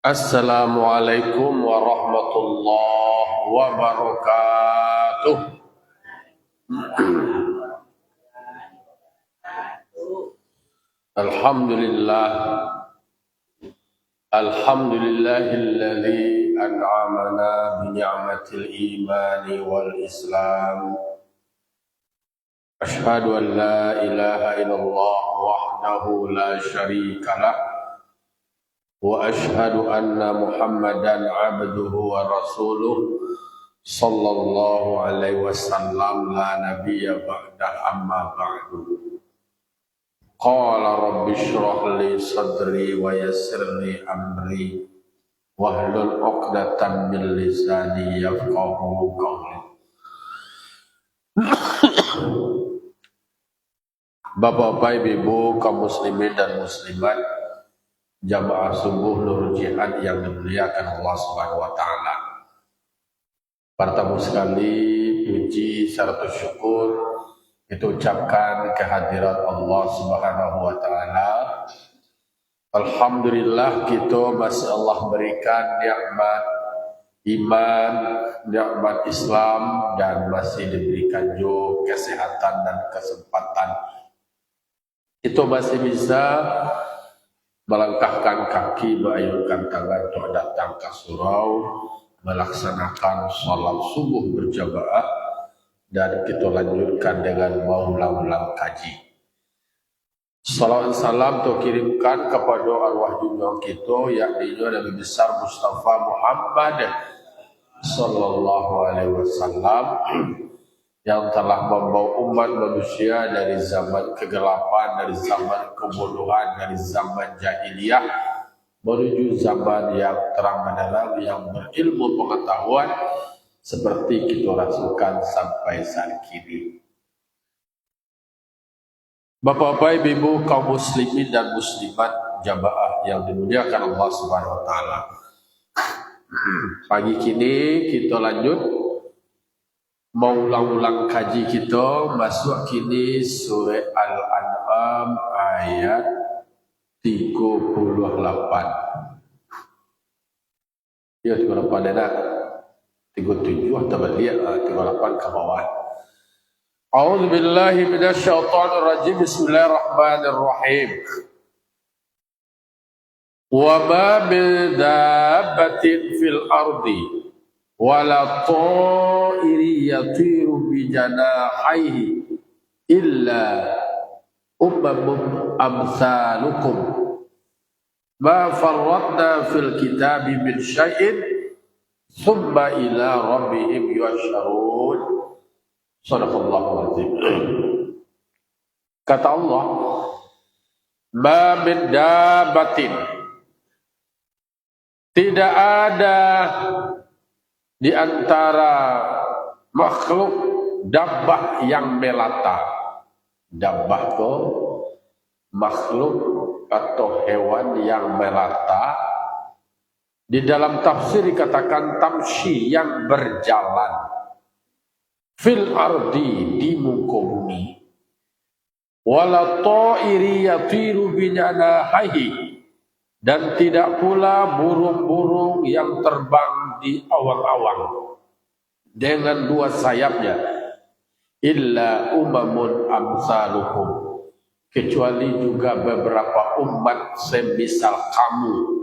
Assalamualaikum warahmatullahi wabarakatuh. Alhamdulillah, alhamdulillahilladzi an'amana bi ni'matil imani wal islam. Ashhadu an la ilaha illallah wahdahu la syarika lah wa ashhadu anna Muhammadan abduhu wa rasuluh sallallahu alaihi wasallam la nabiyya ba'da amma ba'du. Qala rabbi shrah li sadri wa yassir li amri wahlul 'uqdatam min lisani yafqahu qawli. Bapak-bapak, ibu, kaum muslimin dan muslimat, jamaah subuh Nurul Jihad yang dimuliakan Allah Subhanahu wa taala. Para tamu sekali, puji serta syukur kita ucapkan kehadirat Allah Subhanahu wa taala. Alhamdulillah kita masih Allah berikan nikmat iman, nikmat Islam, dan masih diberikan juga kesehatan dan kesempatan. Itu masih bisa melangkahkan kaki, mengayunkan tangan untuk datang ke surau, melaksanakan salat subuh berjamaah, dan kita lanjutkan dengan mengulang-ulang kaji. Salawat salam kita kirimkan kepada arwah junjungan kita, yakni Nabi besar Mustafa Muhammad sallallahu alaihi wasallam yang telah membawa umat manusia dari zaman kegelapan, dari zaman kebodohan, dari zaman jahiliyah menuju zaman yang terang benderang, yang berilmu pengetahuan seperti kita rasakan sampai saat kini. Bapak-bapak, ibu, kaum muslimin dan muslimat jamaah yang dimuliakan Allah Subhanahu wa taala. Pagi kini kita lanjut mau ulang-ulang kaji kita, masuk kini surah Al-An'am ayat 38. Ya 38 enak. 37 atau balik 38 ke bawah. A'udzu billahi minasyaitonir rajim. Bismillahirrahmanirrahim. Wa ma min dabbatin fil ardi wala ta'iri yatiru bi janahihi illa umamun amsalukum ma farratna fil kitabi min syai'in thumma ila rabbihim yuhsyarun. Shadaqallahul azim. Kata Allah, ma min dabbatin, tidak ada di antara makhluk dabbah yang melata. Dabbah itu makhluk atau hewan yang melata. Di dalam tafsir dikatakan tamshi, yang berjalan. Fil ardi, di muka bumi. Wala ta'iri yatiru bijanahihi, dan tidak pula burung-burung yang terbang di awang-awang dengan dua sayapnya. Illa umamun amsalukum, kecuali juga beberapa umat semisal kamu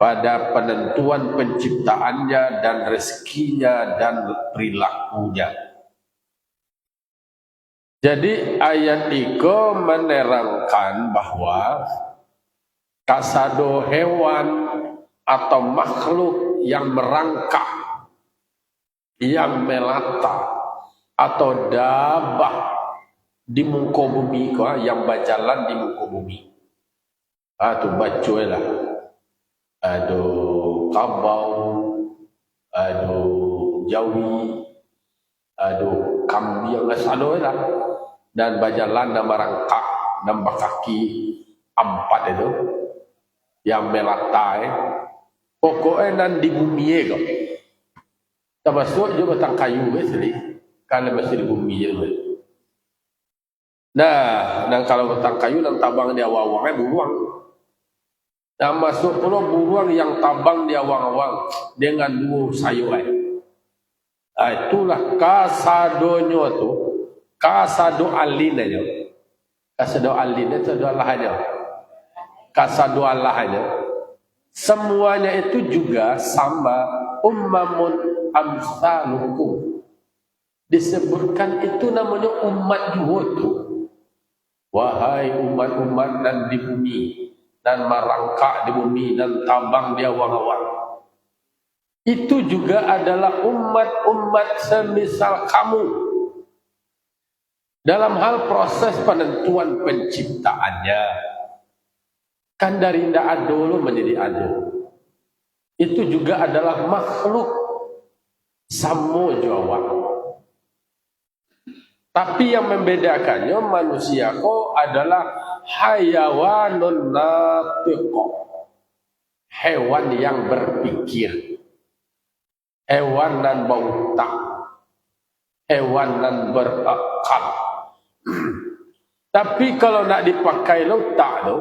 pada penentuan penciptaannya dan rezekinya dan perilakunya. Jadi ayat itu menerangkan bahwa kasado hewan atau makhluk yang merangkak, yang melata atau dabah di muka bumi, yang berjalan di muka bumi. Itu bacoy lah. Ada kabau, ada jawi, ada kambing, ada lah. Dan berjalan dan merangkak, dan berkaki empat itu yang melata. Pokoknya nan di bumi itu. Termasuk juga batang kayu sendiri. Kalau masih di bumi itu. Nah, dan kalau batang kayu dan tabang di awal-awalnya buang. Nah, masuk pula burung yang tabang di awang-awang dengan dua sayuran. Nah, itulah kasadonyo tu, kasado alinanya. Kasado alin itu adalah hanya kasado Allahnya. Semuanya itu juga sama ummamun amsalukum. Disebutkan itu namanya umat juga tu. Wahai umat-umat dan di bumi dan merangkak di bumi dan tabang di awang-awang. Itu juga adalah umat-umat semisal kamu. Dalam hal proses penentuan penciptaannya. Kan dari tidak ada dulu menjadi ada. Itu juga adalah makhluk sama jawab. Tapi yang membedakannya manusia kok adalah hayawanun natiq. Hewan yang berpikir. Hewan dan berotak. Hewan dan berakal. Tapi kalau nak dipakai otak tu,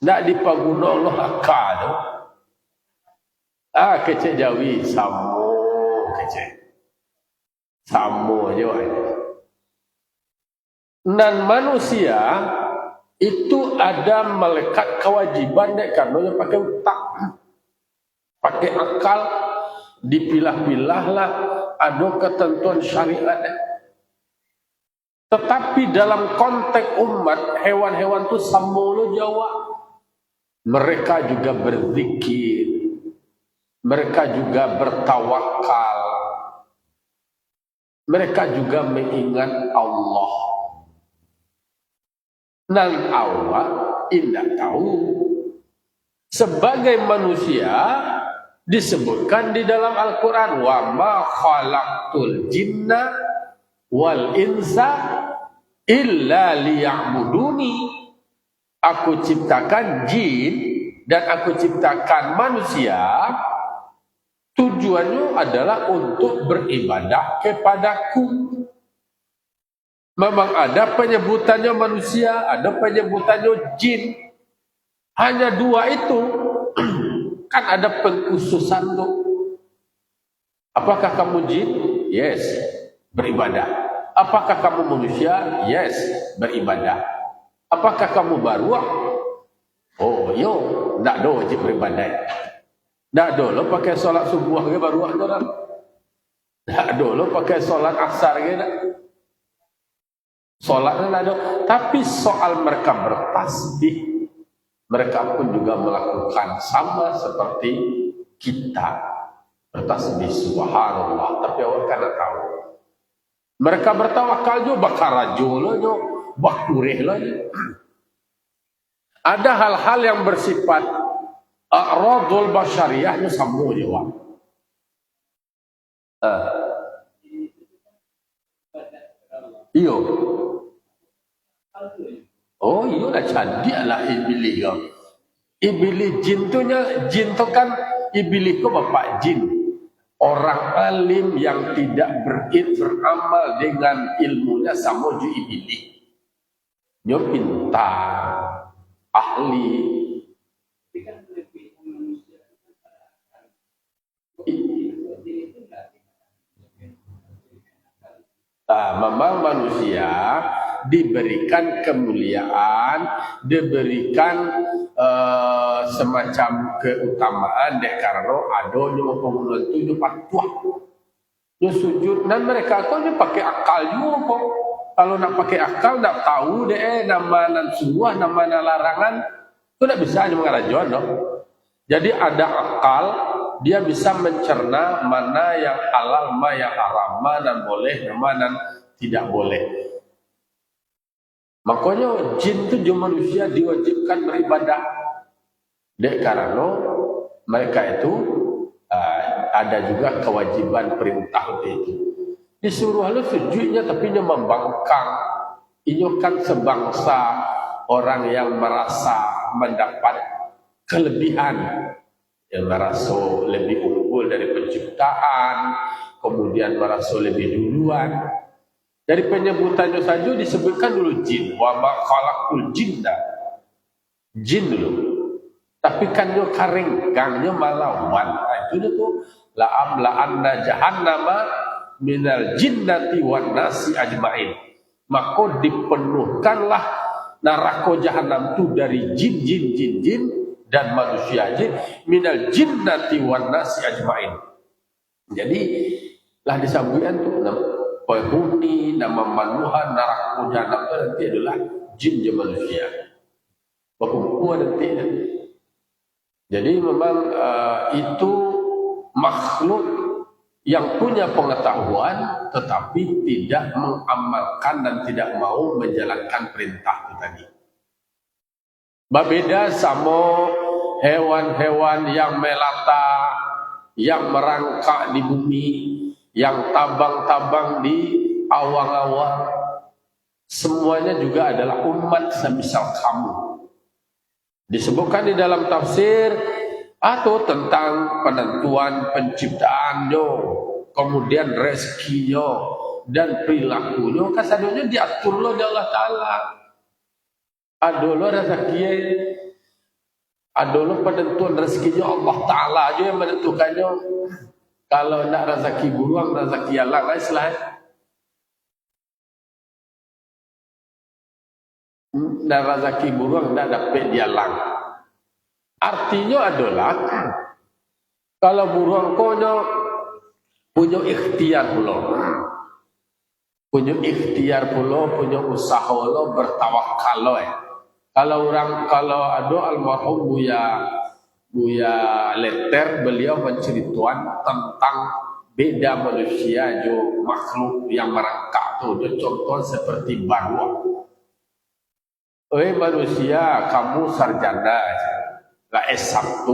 nak dipaguna Allah akal tu. Kecil Jawi sama kecil. Sama je. Dan manusia itu ada melekat kewajiban dek karena pakai otak. Pakai akal dipilah-pilah lah ada ketentuan syariat. Tetapi dalam konteks umat hewan-hewan itu sama lo jawab. Mereka juga berzikir. Mereka juga bertawakal. Mereka juga mengingat Allah. Dan Allah tidak tahu. Sebagai manusia disebutkan di dalam Al-Quran. Wa ma khalaqtul jinna wal insa illa liya'buduni. Aku ciptakan jin dan aku ciptakan manusia, tujuannya adalah untuk beribadah kepadaku. Memang ada penyebutannya manusia, ada penyebutannya jin. Hanya dua itu. Kan ada pengkhususan tuh. Apakah kamu jin? Yes, beribadah. Apakah kamu manusia? Yes, beribadah. Apakah kamu baruah? Oh, yo, tak ada wajib beribadah. Tak ada lo pakai solat subuh ke baruah tu dah. Tak ada lo pakai solat asar ke dah. Solatnya tak ada. Tapi soal mereka bertasbih, mereka pun juga melakukan sama seperti kita bertasbih subhanallah. Tapi orang kan tak tahu. Mereka bertawakal juga bakar rajo lo jo. Bakureh lah. Ada hal-hal yang bersifat a'radul basyariyah itu sama jawab. Iyo. Oh iyo dah jadi lah iblis kau. Iblis jin tu kan iblis tu bapak jin. Orang alim yang tidak beramal dengan ilmunya sama juga iblis. Dia pintar, ahli. Memang manusia diberikan kemuliaan, diberikan semacam keutamaan dek karena adanya pengguna itu patuah, dia sujud dan mereka tu dia pakai akal juga kok. Kalau nak pakai akal, nak tahu deh nama nan suah, nama nan larangan, itu tak bisa hanya mengarajuan dong. Jadi ada akal, dia bisa mencerna mana yang halal, mana yang haram, mana boleh, mana tidak boleh. Makanya jin itu juga manusia diwajibkan beribadah. Dek karena mereka itu ada juga kewajiban perintah itu. Disuruh lu sujudnya tapi dia membangkang. Ini kan sebangsa orang yang merasa mendapat kelebihan, yang merasa lebih unggul dari penciptaan, kemudian merasa lebih duluan. Dari penyebutannya saja disebutkan dulu jin. Wa ma khalaqul jinna. Jin dulu. Tapi kan yo karing gangnya malawan. Itu dia tuh la'amla'anna jahannama minal jinnati wan nasi ajmain. Maka dipenuhkanlah neraka jahanam itu dari jin dan manusia jin minal jinnati wan nasi ajmain. Jadi lah disambungkan tuh penghuni nama manuhan neraka jahanam itu nanti adalah jin dan manusia. Berkumpul nanti. Jadi memang itu makhluk yang punya pengetahuan tetapi tidak mengamalkan dan tidak mau menjalankan perintah itu tadi. Berbeda sama hewan-hewan yang melata, yang merangkak di bumi, yang tabang-tabang di awang-awang. Semuanya juga adalah umat semisal kamu. Disebutkan di dalam tafsir atau tentang penentuan penciptaannya, kemudian rezekinya dan perilakunya, kasadonya diatur oleh Allah Taala. Adalah rezeki, adalah penentuan rezekinya Allah Taala aja yang menentukannya. Kalau nak rezeki buruang, rezeki Allah lain selain. Dan rezeki buruang tidak dapat dialang. Artinya adalah kalau buruang punya ikhtiar pula, punya usaha lo bertawakal lo. Kalau ada almarhum Buya Letter, beliau menceritakan tentang beda manusia jo makhluk yang merangkak tuh. Contoh seperti baruak. Manusia, kamu sarjana, lah S1,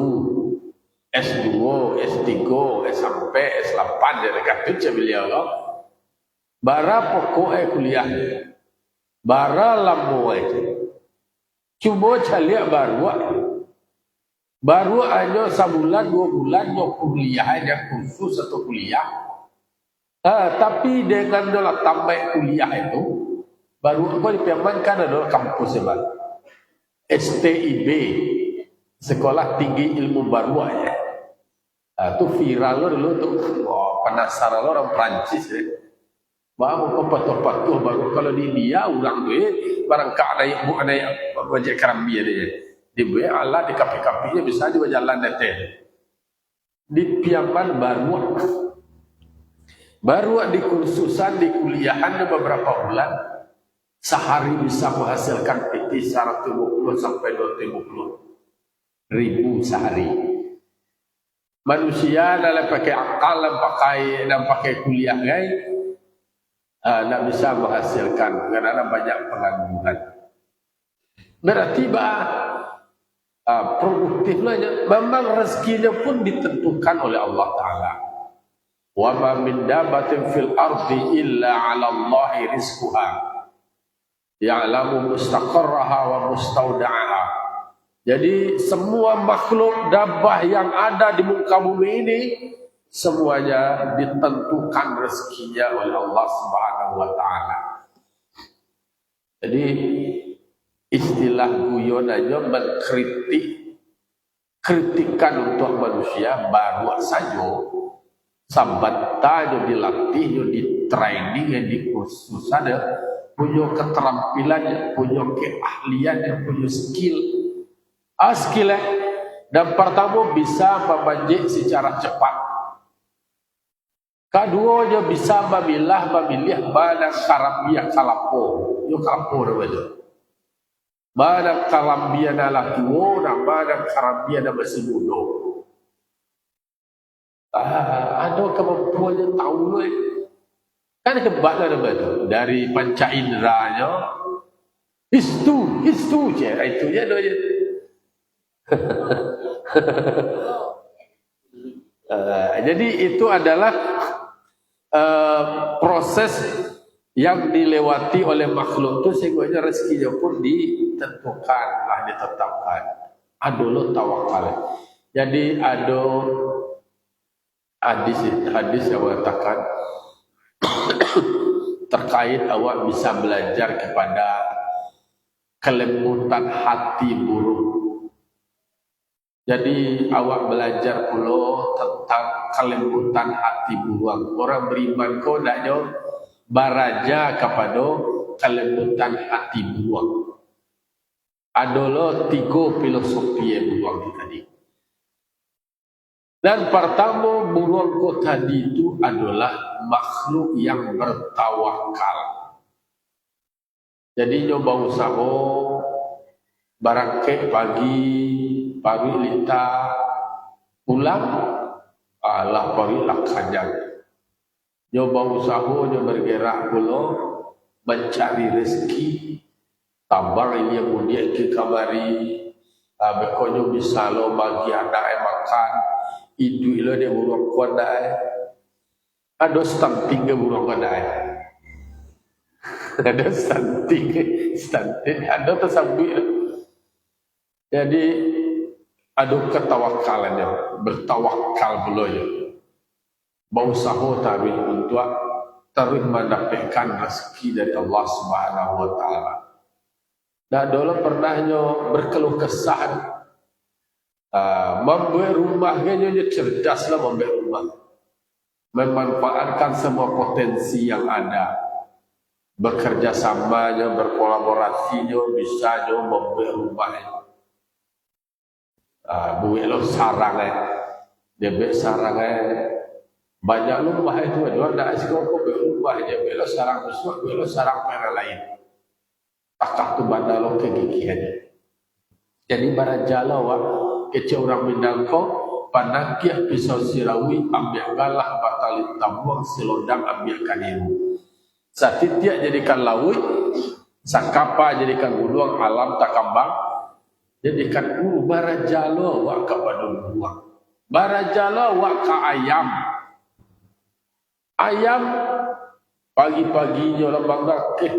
S2, S3, SMP, S8, jadi kata beliau lo. Bara pokok kuliah, bara lamu aja. Cuba caliak baru aja sebulan 2 bulan yo kuliah aja kursus atau kuliah. Tapi dengan dola tambah kuliah itu. Baru aku dipiamankan adalah kampus ya, STIB, Sekolah Tinggi Ilmu Baru aja. Itu viral lo dulu tuh, penasaran lo orang Prancis ya. Baru patuh baru kalau di India orang tuh barang naik bajak kerambi dia. Di Allah di kapi-kapinya bisa di jalan detail. Di Piaman baru di kursusan di kuliahan beberapa bulan. Sehari bisa menghasilkan PT 150 sampai 250 ribu sehari. Manusia dalam pakai akal dan pakai kuliah tidak bisa menghasilkan karena banyak pengangguran. Berarti produktifnya memang rezekinya pun ditentukan oleh Allah Taala. Wa ma min dabatin fil ardi illa 'ala Allahi rizquha. Ya'lamu mustaqarraha wa mustauda'aha. Jadi semua makhluk dabbah yang ada di muka bumi ini semuanya ditentukan rezekinya oleh Allah Subhanahu wa taala. Jadi istilah guyon aja kritikan untuk manusia baru saja sambat tanya dilatih, di training, di kursus ada punya keterampilan, punya keahlian, punya skill. Dan pertama bisa membanjik secara cepat. Keduanya bisa memilih mana karambia kalapo. Yo kalapo namanya. Mana karambia nalakiwo, mana karambia na masih muda. Ada kemampuannya tahu loh. Kan hebatlah namanya dari panca inderanya histu je itu ya doa. Jadi itu adalah proses yang dilewati oleh makhluk itu sehingga rezekinya pun ditetapkan. Aduh tawakal. Jadi ada hadis yang mengatakan terkait awak bisa belajar kepada kelembutan hati buruk. Jadi awak belajar pula tentang kelembutan hati buruang. Orang beriman kau naknya baraja kepada kelembutan hati buruang. Adalah 3 filosofi yang buruang tadi. Dan pertama buruang kau tadi itu adalah makhluk yang bertawakal. Jadi nyoba usaha barangkali pagi pagi lita pulang lah pagi lah kajang. Nyoba usaha nyoba bergerak pula mencari rezeki. Tambang ini yang mudia ke kamari. Bekonyo bisa lo bagi anak makan. Idu lo dia burung kuat dah. Ada stunting ke burung kuat dah. Ada stunting, ada tersambut. Jadi ada ketawakalannya, bertawakal belanya. Berusaha tarik untuk tarik mendapatkan rezeki dari Allah Subhanahu Wa Taala. Dan dulu pernahnya berkeluh kesah. Membuat rumahnya dia cerdaslah membuat rumah. Memanfaatkan semua potensi yang ada. Bekerja samanya, berkolaborasinya, bisa jo membuat rumahnya. Buat lo sarangnya, dia buat sarangnya. Banyak rumah itu, dia tidak asik kok buat rumahnya. Buat lo sarang besar, buat lo sarang merah lain. Takak tu bandar lo kegigihannya. Jadi barajala wak kecil orang Minang ko panakiah pisau sirawi ambil galah batalit tabuang silodang ambil kaniru. Satitia jadikan lawi, sakapa jadikan guluang alam takambang, jadikan guru barajala wak kepada buang. Barajala wak ka ayam. Ayam pagi-paginya lembang dakih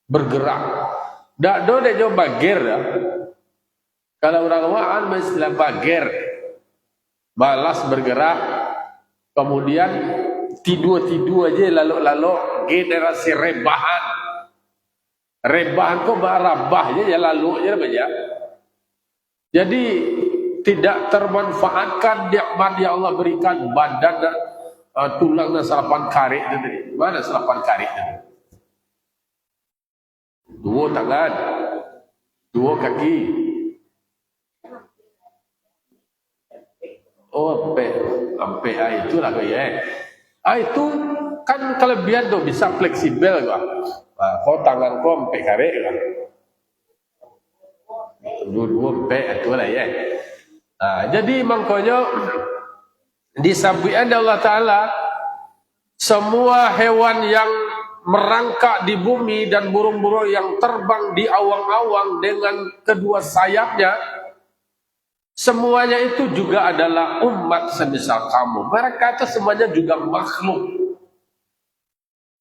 bergerak. Dak do dia jo bager ya. Kalau orang awam istilah bager. Balas bergerak. Kemudian tidur aja lalu generasi rebahan. Rebahan kok barabah je ya lalu je banyak. Jadi tidak termanfaatkan nikmat yang Allah berikan badan dan tulang dan salapan karik tadi. Mana salapan karik tadi? 2 tangan, 2 kaki. Oh, ampe itulah kaya. Itu kan kelebihan tu bisa fleksibel kau. Kau tangan kau ampe karik lah. 2 ampe itulah ya. Jadi maknanya disampaikan Allah Taala semua hewan yang merangkak di bumi dan burung-burung yang terbang di awang-awang dengan kedua sayapnya, semuanya itu juga adalah umat semisal kamu. Mereka itu semuanya juga makhluk.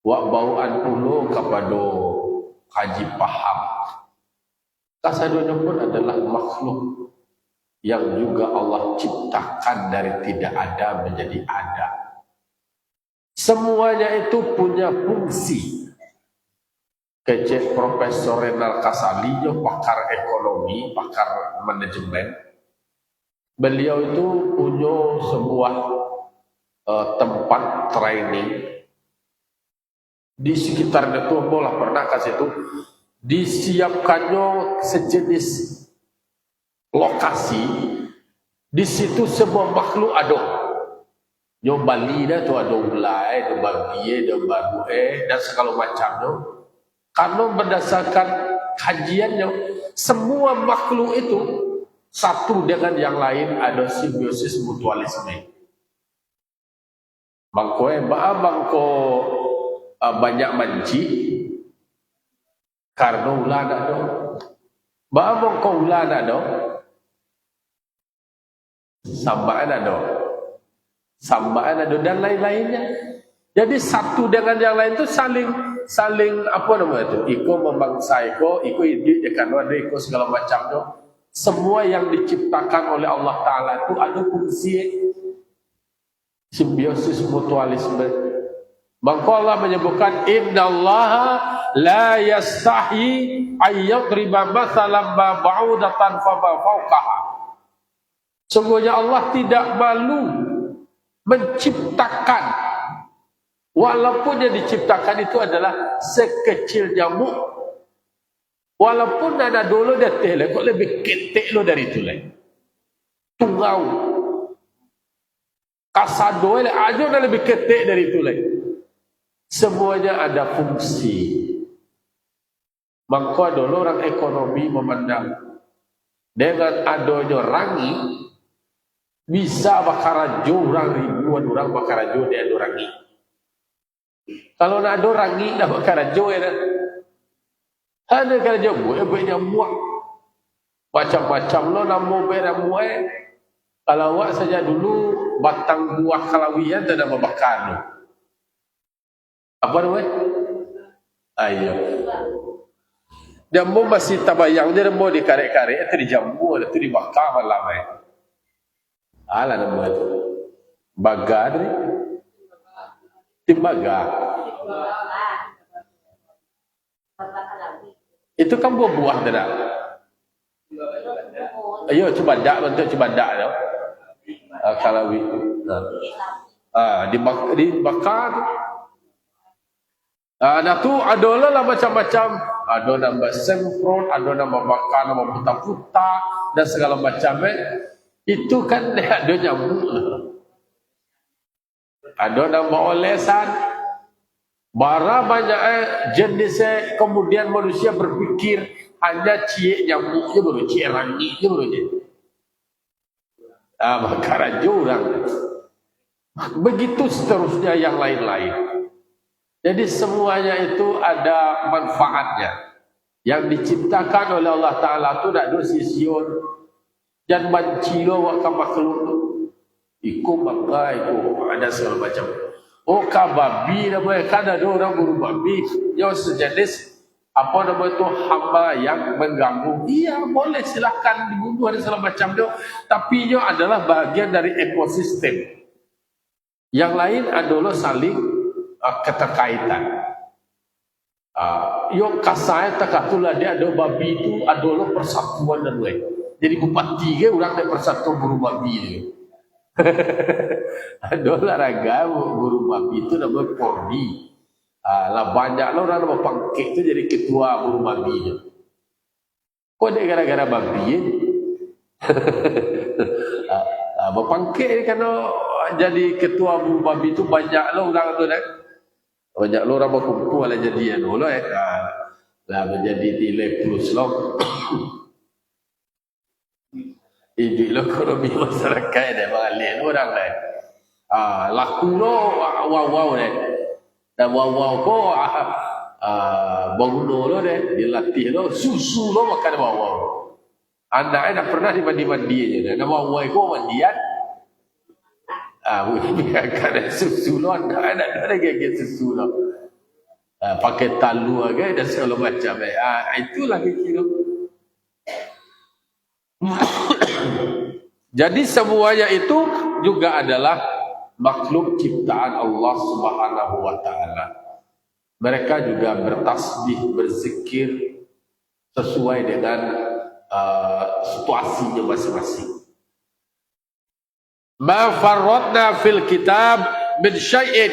Wak bauan puluh kepada haji paham. Kasadonya pun adalah makhluk yang juga Allah ciptakan dari tidak ada menjadi ada. Semuanya itu punya fungsi. Kecek Profesor Renal Kasaliyo, pakar ekonomi, pakar manajemen. Beliau itu punya sebuah tempat training. Di sekitarnya itu, bola pernah kasih itu, disiapkannya sejenis lokasi. Di situ semua makhluk ada. Yang Bali dah tu ada ulai, ada babi, ada babu dan segala macamnya. Karena berdasarkan kajiannya, semua makhluk itu satu dengan yang lain ada simbiosis mutualisme. Mangko bangko banyak manci karena ulah ada do. Bangko ulah ada. Sambaan ada. Sambaan ada dan lain-lainnya. Jadi satu dengan yang lain itu saling apa namanya itu? Iko membangsa iko hidup ya kan ada iko segala macamnya. Semua yang diciptakan oleh Allah Taala itu ada fungsi simbiosis mutualisme. Maka Allah menyebutkan innallaha la yastahi ayyadriba mathalan ma ba'udatan fa fawqaha. Sungguhnya Allah tidak malu menciptakan, walaupun yang diciptakan itu adalah sekecil nyamuk. Walaupun ada dulu dia teh, kok lebih ketek lo dari itu lah. Tungau, kasado aja udah lebih ketek dari itu lah. Semuanya ada fungsi. Maka dulu orang ekonomi memandang dengan adanya rangi bisa bakarajo orang ribuan orang bakarajo dia ada rangi. Kalau nak ada rangi dah bakarajo ya dah. Ada karajo buat nyamuk macam-macam lo namo beramu kalau awak saja dulu batang buah kalawian tak ada membakar lo. Apa namanya? Ayo. Jambu masih tabayang dia mau dikarek-karek itu dijambu itu dibakar malam ala nama itu bagar timbaga itu kan buah-buah tidak. Ayo coba dak bentuk coba dak tu kalawi dibakar. Nah tu ada lah macam-macam, ada nama semprot, ada nama bakar, nama puta-puta dan segala macam itu kan dia ada nyamuk. Ada nama olesan, bara banyak jenisnya. Kemudian manusia berpikir hanya cie nyamuk je baru, cie rangi je baru je. Bakar aja orang. Begitu seterusnya yang lain-lain. Jadi semuanya itu ada manfaatnya. Yang diciptakan oleh Allah Ta'ala itu tak ada sisiun. Dan mancilo wakil makhluk itu. Iku maka iku. Ada segala macam. Oh babi namanya. Kan ada orang buru babi. Yang sejenis. Apa nama itu hamba yang mengganggu. Iya boleh silakan dibunuh. Ada segala macam itu. Tapi itu adalah bagian dari ekosistem. Yang lain adalah saling keterkaitan. Yang kasai takatulah dia ada babi itu adalah persatuan dan lain. Jadi bupati ke orang dia persatuan buru babi dia. Ada olahraga buru babi itu namanya Pordi. Lah banyak lah orang nama pangkek itu jadi ketua buru babi dia. Kok dia gara-gara babi ya? Bapangkek karena jadi ketua buru babi itu banyak lah orang tu dah. Banyak orang berkumpul lah jadian dulu lah menjadi nilai plus lo. Ini lo ekonomi masyarakat dia mengalir orang lain. Laku lo wow deh. Dan wow ko banguno lo deh dilatih lo susu lo makan wow. Anda dah pernah dimandi aja. Nama wow ko mandian. Biarkan susu lo ada gaya susu lo pakai talu aja dan segala macam itulah kira. Jadi semuanya itu juga adalah makhluk ciptaan Allah Subhanahu wa taala. Mereka juga bertasbih, berzikir sesuai dengan situasinya masing-masing. Ma farratna fil kitab min syai'in.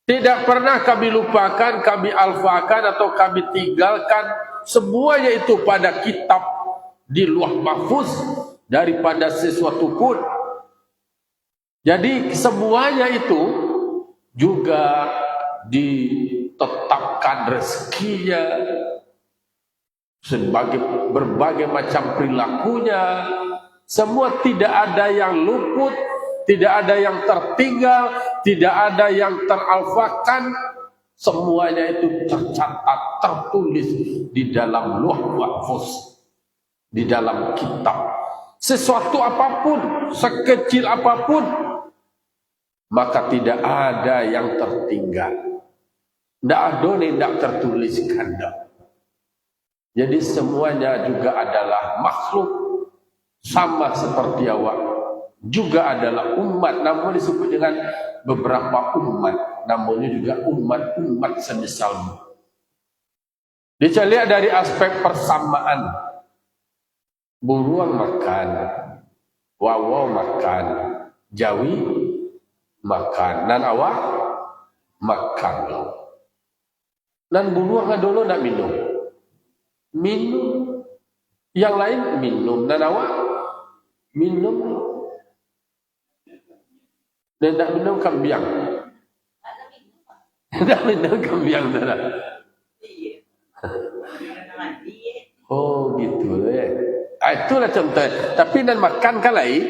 Tidak pernah kami lupakan, kami alfakan atau kami tinggalkan semuanya itu pada kitab di Lauh Mahfuz daripada sesuatu pun. Jadi semuanya itu juga ditetapkan rezekinya sebagai berbagai macam perilakunya. Semua tidak ada yang luput, tidak ada yang tertinggal, tidak ada yang teralfakan. Semuanya itu tercatat, tertulis di dalam Lauh Mahfuz, di dalam kitab. Sesuatu apapun, sekecil apapun, maka tidak ada yang tertinggal. Tidak ada yang tidak tertuliskan. Jadi semuanya juga adalah makhluk. Sama seperti awak juga adalah umat, namun disebut dengan beberapa umat, namanya juga umat semisalmu. Dia lihat dari aspek persamaan. Buruan makan, Wawo makan, Jawi makan, nan awak makan. Nan bunuh dulu nak minum. Minum. Yang lain minum, nan awak minum. Dan nak minum kambiang. Nak minum kambiang dah. Oh gitu ya. Itulah contoh. Tapi nan makan kan lain.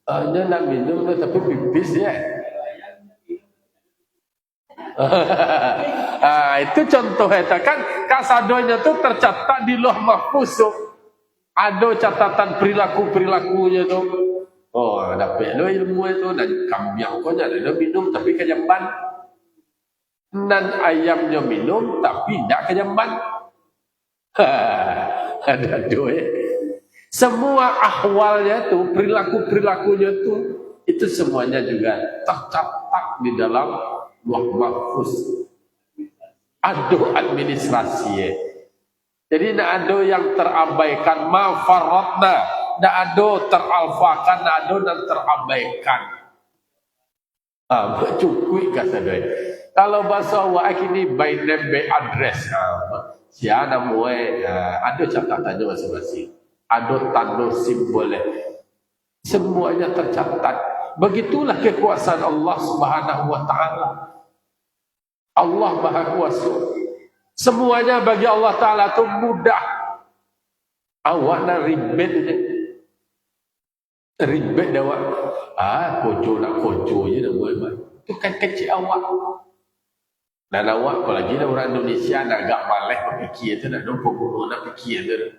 Dia nak minum tapi pipis ya. Itu contoh kan kasadonya tu tercatat di Lauh Mahfuz. Ada catatan perilakunya tu. Oh, dapat lo ilmu itu dan kambiang kau nya ada minum tapi kejamban. Dan ayamnya minum tapi tidak kejamban. Ada dua. Semua ahwalnya tu, perilakunya tu, itu semuanya juga tercatat di dalam Lauh Mahfuz. Ada administrasi. Jadi tidak ada yang terabaikan. Ma farratna. Tidak ada teralfakan, tidak ada yang terabaikan. Cukui kata dia. Kalau bahasa awak ini by name by address. Siapa nama ada catatannya masing-masing. Ada tanda simbolnya. Semuanya tercatat. Begitulah kekuasaan Allah Subhanahu wa taala. Allah Maha Kuasa. Semuanya bagi Allah Taala itu mudah. Awak nak ribet je. Ribet dah awak. Kojo nak kojo je dah buat. Itu kan kecil awak. Dan awak apalagi dah orang Indonesia nak agak malas berfikir tu nak nampak guru nak fikir tu.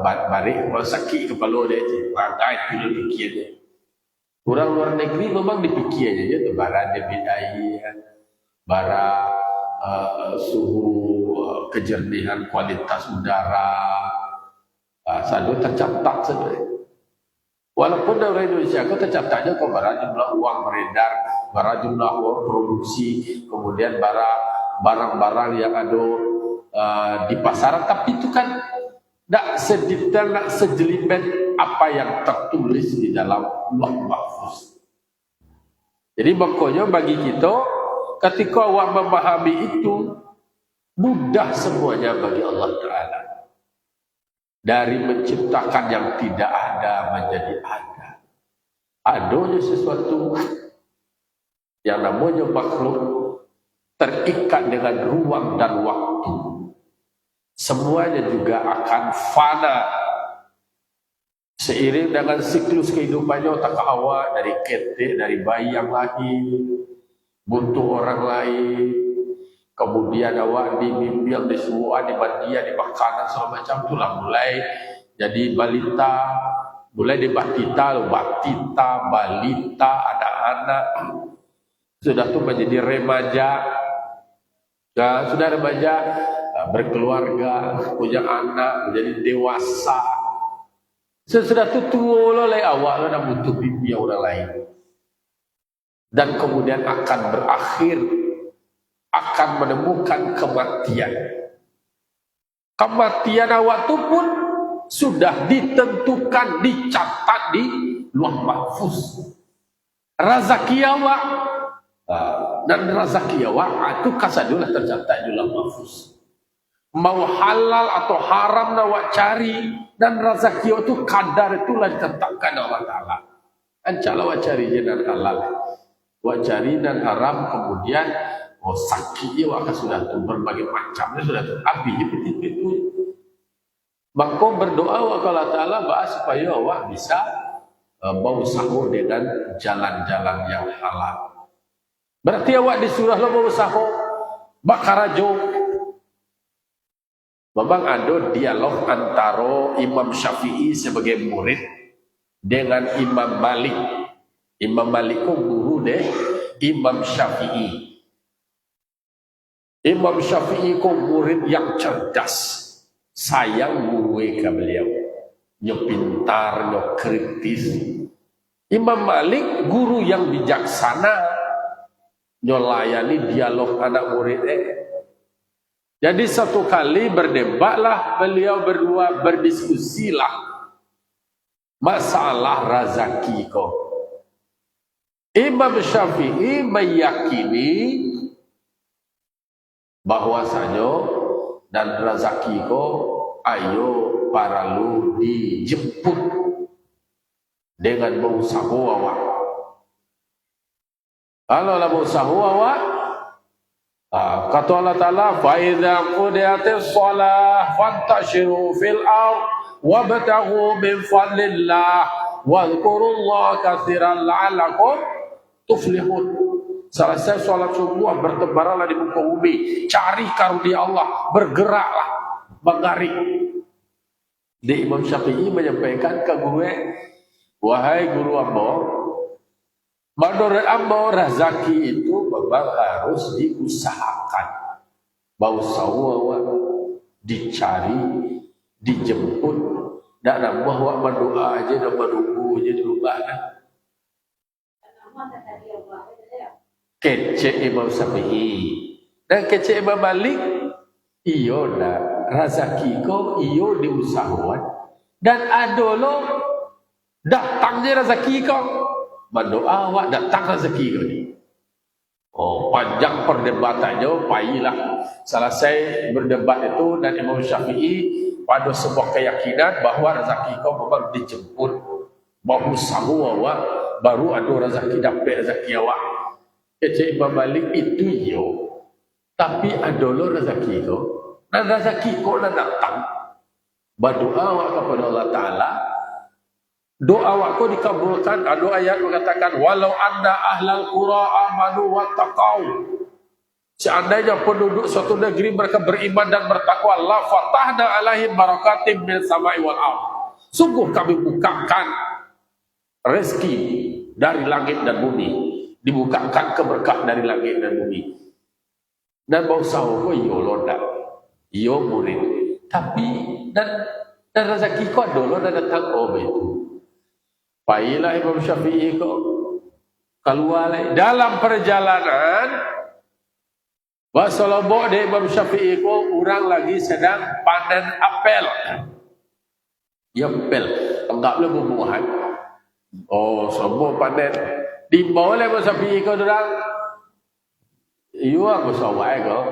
Balik kalau sakit kepala dia je. Bangkai tu dia fikir dia. Orang luar negeri memang dipikir je tu barang dia bidai. Bara suhu kejernihan kualitas udara sadu tercatat saja. Walaupun dari Indonesia kau tercatatnya kau bara jumlah uang beredar, bara jumlah uang produksi, kemudian bara barang-barang yang ada di pasaran, tapi itu kan tak sedetail, tak sejelimet apa yang tertulis di dalam Lauh Mahfuz. Jadi pokoknya bagi kita ketika awak memahami itu, mudah semuanya bagi Allah Ta'ala. Dari menciptakan yang tidak ada menjadi ada. Adanya sesuatu yang namanya makhluk terikat dengan ruang dan waktu. Semuanya juga akan fana. Seiring dengan siklus kehidupannya otak awak dari ketik, dari bayi yang lahir, butuh orang lain, kemudian awak dibimbing, disuruh, dimandikan, dibakaran segala macam itulah mulai jadi balita, mulai dibatita, balita, anak-anak, sudah tu menjadi remaja, sudah remaja berkeluarga, punya anak, menjadi dewasa, sudah tu tua oleh awak nak butuh bimbing orang lain. Dan kemudian akan berakhir, akan menemukan kematian. Kematian awak itu pun sudah ditentukan, dicatat di Lauh Mahfuz. Rezeki awak dan rezeki awak itu kasadulah tercatat di Lauh Mahfuz. Mau halal atau haram awak cari, dan rezeki awak itu kadar itulah ditetapkan Allah Ta'ala. Ancalah awak cari dan halal. Wajari dan haram, kemudian sakitnya akan sudah tu berbagai macamnya sudah tu apinya betul-betul. Maka berdoa kepada Ta'ala supaya awak bisa berusaha dengan jalan-jalan yang halal. Berarti awak disuruh berusaha bakarajo. Memang ada dialog antara Imam Syafi'i sebagai murid dengan Imam Malik. Imam Malik itu guru deh Imam Syafi'i. Imam Syafi'i itu murid yang cerdas. Sayang guru ke beliau. Nyo pintar, nyo kritis. Imam Malik guru yang bijaksana. Nyo layani dialog anak murid Jadi satu kali berdebatlah beliau berdua, berdiskusilah masalah rezeki kau. Imam Syafi'i meyakini bahwasanya dan rezeki kau ayo paralu dijemput dengan berusaha awak. Kalau lah berusaha awak, kata Allah Ta'ala, فَإِذَا قُضِيَتِ الصَّلَاةُ فَانْتَشِرُوا فِي الْأَرْضِ وَابْتَغُوا مِنْ فَضْلِ اللَّهِ وَاذْكُرُوا اللَّهَ كَثِيرًا لَعَلَّكُمْ تُفْلِحُونَ. Selesai sholat subuh, bertebaranlah di muka bumi, cari karunia Allah, bergeraklah, menggarik. Di Imam Syafi'i menyampaikan ke gue, wahai guru ambo, menurut ambo rezeki itu memang harus diusahakan, bausawa dicari, dijemput, dan nambah wak berdoa aja dan menunggu aja di rumah. Kece Imam Syafi'i dan kece Imam Malik, iyo dah rezeki kau iyo diusahakan dan adolo datangnya rezeki kau berdoa awak datang rezeki kau ni. Oh, panjang perdebatannya, payahlah selesai berdebat itu, dan Imam Syafi'i pada sebuah keyakinan bahawa rezeki kau memang dijemput, bahu sahu awak baru ada rezeki, dapat rezeki awak. Kecik Imam Malik itu yo, tapi ada lo rezeki kau, dan rezeki kau nak datang. Berdoa awak kepada Allah Ta'ala, doa awak kau dikabulkan. Ada ayat mengatakan, walau anda ahlal qura amanu wa taqaw. Seandainya penduduk suatu negeri mereka beriman dan bertakwa, la fatahna alaihim barakatim min samai wal ardh. Sungguh kami bukakan rezeki dari langit dan bumi, dibukakan keberkah dari langit dan bumi. Dan bangsa kau iyo lodak, iyo murid, tapi dan rezeki kau dulu dan datang itu. Pailah Imam Syafi'i kau keluar dalam perjalanan. Wasalobok de Imam Syafi'i kau orang lagi sedang panen apel. Ya apel, anggaplah buah-buahan. Oh, semua panen. Di bawah le Imam Syafi'i kau orang. Iyo aku sawai kau.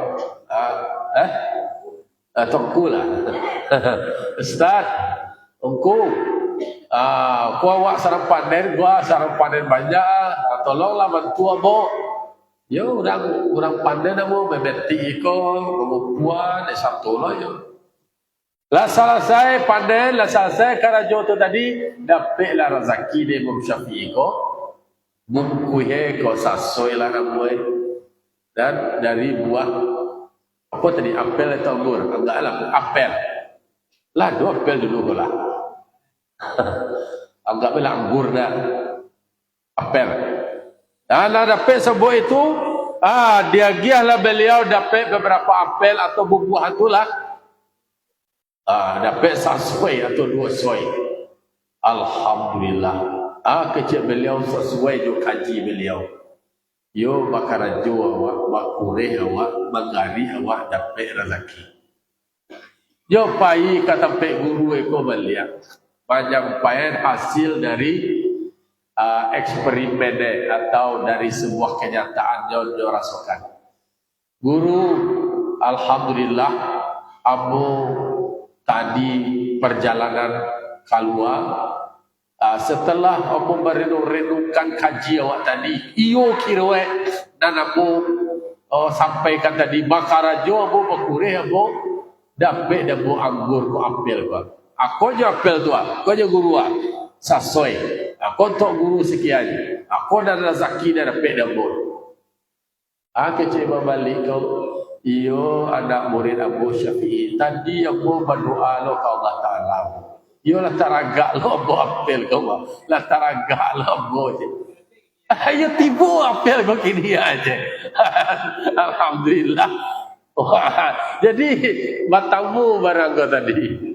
Tengku lah. Ustaz, engku. Ku awak sarang panen, gua sarang panen banyak. Tolonglah bantu abo. Ya orang panen abo memeti iko, buah de satu lah yo. Lah selesai panen, lah selesai karajo tu tadi, dapatlah rezeki de Imam Syafi'i ko. Bungkuhe ko sasoi lah namoi. Dan dari buah apa tadi, apel atau anggur? Enggaklah apel. Lah dua apel dulu lah. Anggaplah anggur dah, apel. Dan dapat sebuah itu, dia giahlah beliau dapat beberapa apel atau buah itulah. Dapat sesuai atau dua sesuai. Alhamdulillah. Kecil beliau sesuai juga kaji beliau. Yo bakarajo awak, bakure awak, mengari awak dapat rezeki. Yo pai kata pe guru eko beliau. Penyampaian hasil dari eksperimen atau dari sebuah kenyataan yang dirasakan. Guru, alhamdulillah, amu tadi perjalanan keluar. Setelah aku merenung-renungkan kaji awak tadi, iyo kira dan aku sampaikan tadi, makarajo aku berkureh aku dapat dapat anggur ku apel ku. Aku aja apel tu, aku aja guru sasoi. Aku untuk guru sekian. Aku dah rezeki dah dapat dapat. Kecil balik kau, iyo anak murid Abu Syafi'i. Tadi aku berdoa lo ke Allah Ta'ala. Yo lah taragak lo abo apel kau mah. Lah taragak lo abo je. Ayo tibu apel kau kini aja. Alhamdulillah. Jadi matamu barang kau tadi.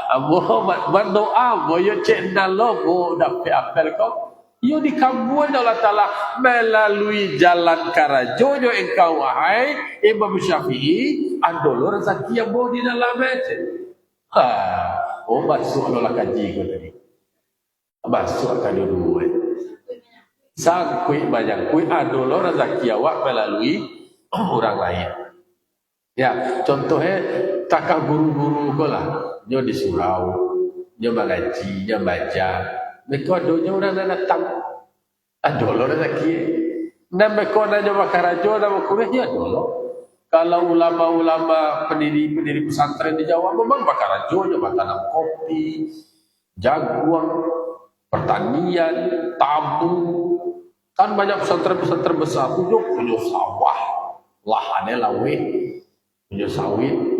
Abo berdoa boyo cek nalo bo dapat apel kau. Yo dikabul Allah Ta'ala melalui jalan karajo yo engkau wahai Imam Syafi'i andolo rezeki yang bawa di dalam itu. Masuk Allah kaji ko tadi. Masuk akan dulu. Sangkui banyak kui andolo rezeki awak melalui orang lain. Ya, contohnya takah guru-guru ko lah. Yo di surau, yo mengaji, yo baca. Mereka adonya orang nak datang. Adolo rezeki. Dan mereka nak jawab karajo, nak kuliah, ya adolo. Kalau ulama-ulama pendiri pesantren di Jawa, memang bakarajo, jawab tanam kopi, jagung, pertanian, tabu. Kan banyak pesantren-pesantren besar itu punya sawah, lahannya lawih, punya sawit.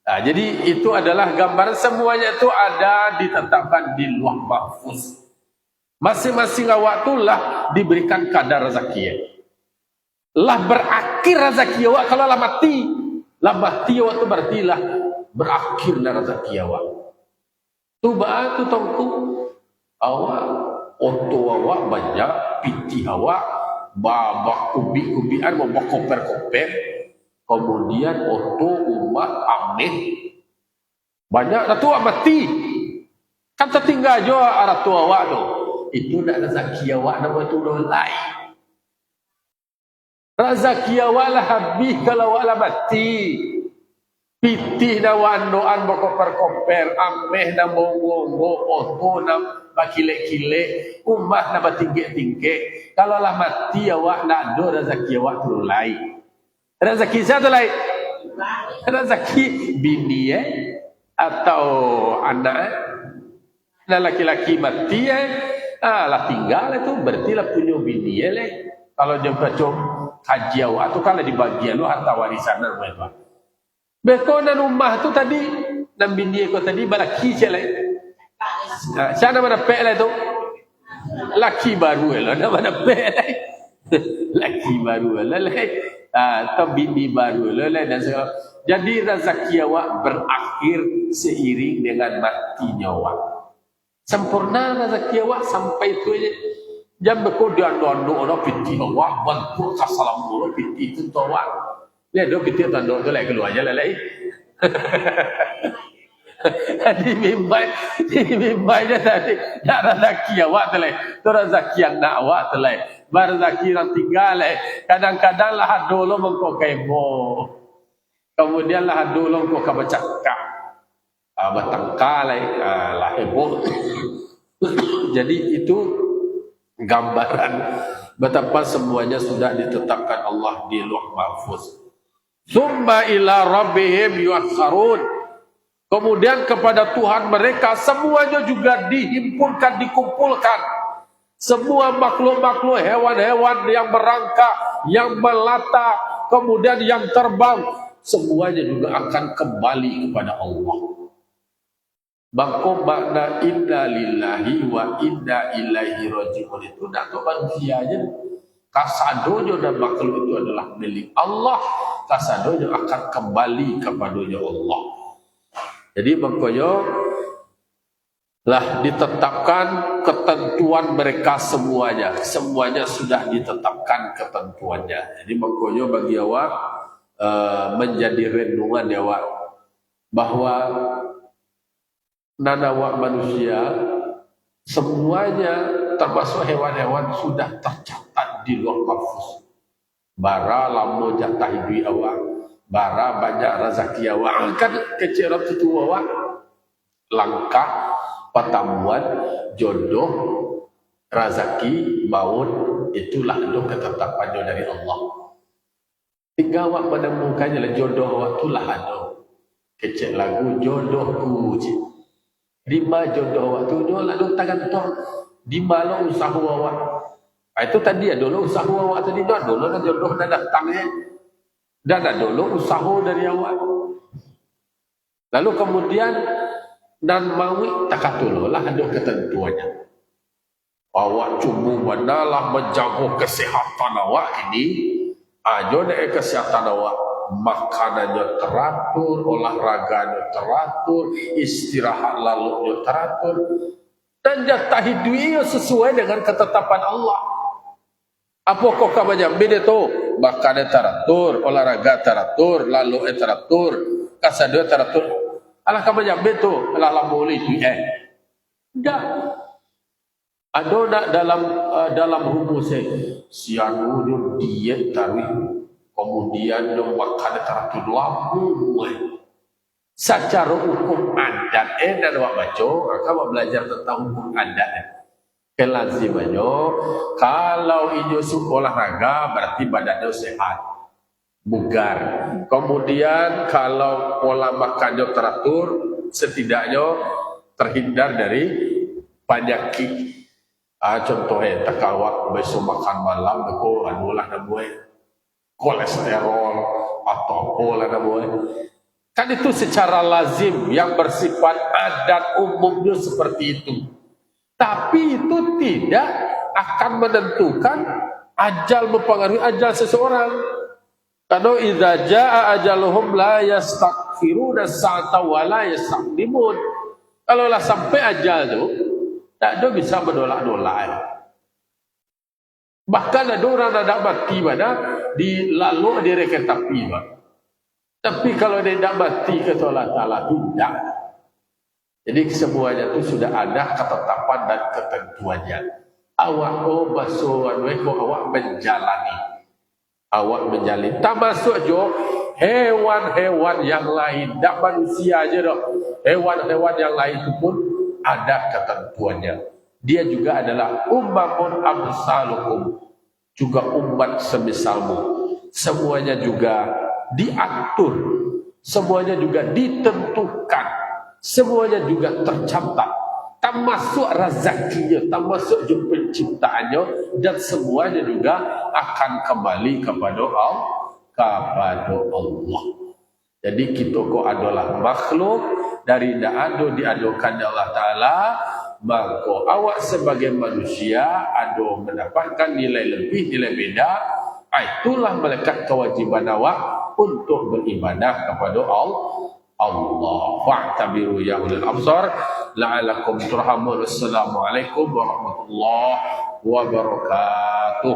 Nah, jadi itu adalah gambaran semuanya itu ada ditetapkan di Lauh Mahfuz. Masing-masing awak tu lah diberikan kadar rezeki. Lah berakhir rezeki awak kalau lah mati. Lah mati awak tu berarti lah berakhir dah rezeki awak. Tu bah tu tongku awak oto awak banyak, piti awak babak kubik-kubikan, babak koper-koper. Kemudian oto umat amnih banyak ratu mati. Kan tertinggal jo ratu awak tu. Itu nak rezeki awak nama tu lain. Rezeki awak lah habis kalau awak lah mati. Pitih na wandoan berkoper-koper, ameh na mongo-mongo, oto na bakilek-kilek, umat na batingkek-tingkek. Kalau lah mati awak nak ada rezeki awak tu lain. Rezeki siapa lain? Rezeki bini atau anak nah laki-laki mati lah tinggal itu berarti lah punya bini kalau dia baca haji awak tu kan lah dibagian lu harta warisan dan apa bekonan rumah tu tadi dan bini aku tadi balaki celai siapa nama pek lah tu laki baru lah nama pek laki baru lah atau bini baru lah dan jadi rezeki awak berakhir seiring dengan matinya awak. Sempurna rezeki awak sampai itu aja. Jam berko dia dondo orang piti awak bantu kasalam dulu piti itu awak. Lihat do piti dondo tu lagi keluar aja lelai. Di mimbai dia tadi nak rezeki awak tu lelai. Tu rezeki yang nak awak tu lelai. Rezeki yang tinggal kadang-kadang lah dulu mengko kebo. Kemudian lah dulu mengko kabacakak. Batangkalai lah heboh. Jadi itu gambaran betapa semuanya sudah ditetapkan Allah di Lauh Mahfuz. Summa ila rabbihim yuhsharun. Kemudian kepada Tuhan mereka semuanya juga dihimpunkan, dikumpulkan. Semua makhluk-makhluk, hewan-hewan yang merangkak, yang melata, kemudian yang terbang, semuanya juga akan kembali kepada Allah. Bangko makna inna lillahi wa inna ilaihi raji'un itu nak manusia aja. Kasadonya dan makhluk itu adalah milik Allah. Kasadonya akan kembali kepadanya Allah. Jadi bangkonya lah ditetapkan ketentuan mereka semuanya. Semuanya sudah ditetapkan ketentuannya. Jadi bangkonya bagi awak menjadi renungan ya awak bahwa nanawak manusia semuanya termasuk hewan-hewan sudah tercatat di Lauh Mahfuz. Bara lamo jatah hidup awak, bara banyak rezeki awak. Kan kecil itu awak langkah, pertemuan, jodoh, rezeki, maut, itulah itu ketetapannya dari Allah. Tinggal awak menemukannya lah jodoh awak itulah ada. Kecil lagu jodohku. Lima jodoh awak tu lalu tangan tuan di mana usaha awak. Itu tadi dulu usaha awak tadi dah dulu dah jodoh dah datangnya. Dan dulu usaha dari awak. Lalu kemudian dan mawi takatulah ada ketentuannya. Awak cuma manalah menjaga kesehatan awak ini. Ajo dek kesehatan awak. Makanannya teratur, olahraganya teratur, istirahat lalunya teratur. Dan jatah hidup ia sesuai dengan ketetapan Allah. Apa kau kabarnya? Beda tu. Makan teratur, olahraga teratur, lalu teratur, kasado teratur. Alah kabarnya betul. Alah lampu itu. Dah. Ada nak dalam rumus sianu diet tarik, kemudian dia makan teratur lampu. Secara hukum adat dan awak baca, kamu belajar tentang hukum adat. Kelazimannya, kalau ini olahraga berarti badannya sehat, bugar. Kemudian kalau pola makannya teratur, setidaknya terhindar dari penyakit. Contohnya, tak awak besok makan malam, aku anulah namanya kolesterol atau apalah namanya. Kan itu secara lazim yang bersifat adat umumnya seperti itu. Tapi itu tidak akan menentukan ajal mempengaruhi ajal seseorang. Karena idza jaa ajaluhum la yastaghfiruna sa'ata wa la yastaqdimun. Kalau lah sampai ajal itu, tak ada bisa menolak-nolak. Bahkan ada orang ada mati mana dilalu direketapi. Tapi kalau dia tidak mati kata Allah Ta'ala, tidak. Jadi semuanya itu sudah ada ketetapan dan ketentuannya. Awak awak menjalani. Awak menjalani. Tak masuk jo hewan-hewan yang lain. Tak manusia aja dong. Hewan-hewan yang lain itu pun ada ketentuannya. Dia juga adalah ummamun amsalukum. Juga umat semisalmu. Semuanya juga diatur, semuanya juga ditentukan, semuanya juga tercatat, termasuk rezekinya, termasuk juga penciptaannya, dan semuanya juga akan kembali kepada Allah. Jadi kita kok adalah makhluk dari da'adu diadukan Allah Ta'ala, maka awak sebagai manusia ada mendapatkan nilai lebih, nilai beda. Itulah melekat kewajiban awak untuk beribadah kepada Allah. Fa'tabiru ya ulil absar la'alakum turhamun. Assalamualaikum warahmatullahi wabarakatuh.